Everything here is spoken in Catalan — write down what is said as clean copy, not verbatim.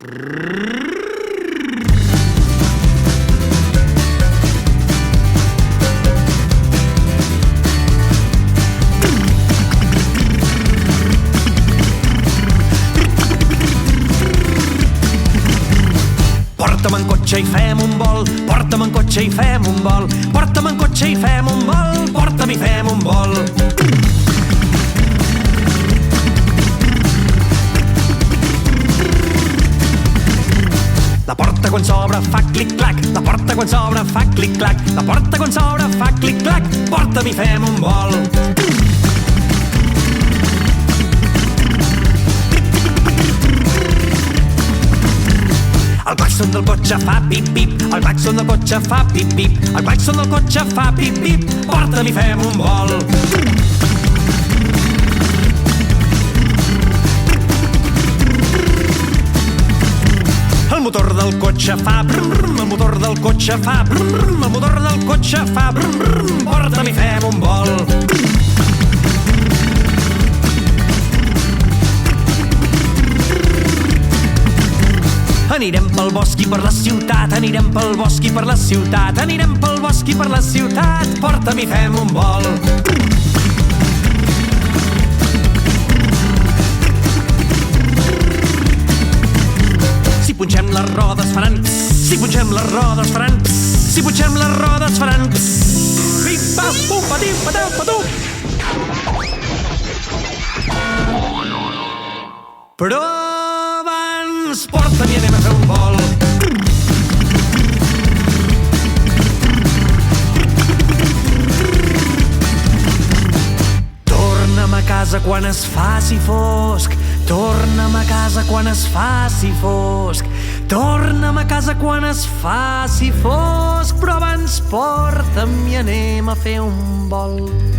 Porta'm en cotxe i fem un vol, porta'm en cotxe i fem un vol, porta'm en cotxe i fem un vol, porta'm i fem un vol. La porta quan s'obre fa clic-clac, la porta quan s'obre fa clic-clac, la porta quan s'obre fa clic-clac, porta'm i fem un vol. El claxon del cotxe fa pip-pip, el claxon del cotxe fa pip-pip, el claxon del cotxe fa pip-pip, porta'm i fem un vol. El motor del cotxe fa brum brum, el motor del cotxe fa brum brum, el motor del cotxe fa brum brum, porta'm i fem un vol. Anirem pel bosc i per la ciutat, anirem pel bosc i per la ciutat, anirem pel bosc i per la ciutat, porta'm i fem un vol. Si punxem les rodes faran pss, si punxem les rodes faran pss, si punxem les rodes faran pss. Pim-pam-pum-patim-patam-patum. Però abans porta'm i anem a fer un vol. Torna'm a casa quan es faci fosc, torna'm a casa quan es faci fosc, torna'm a casa quan es faci fosc, però abans porta'm i anem a fer un vol.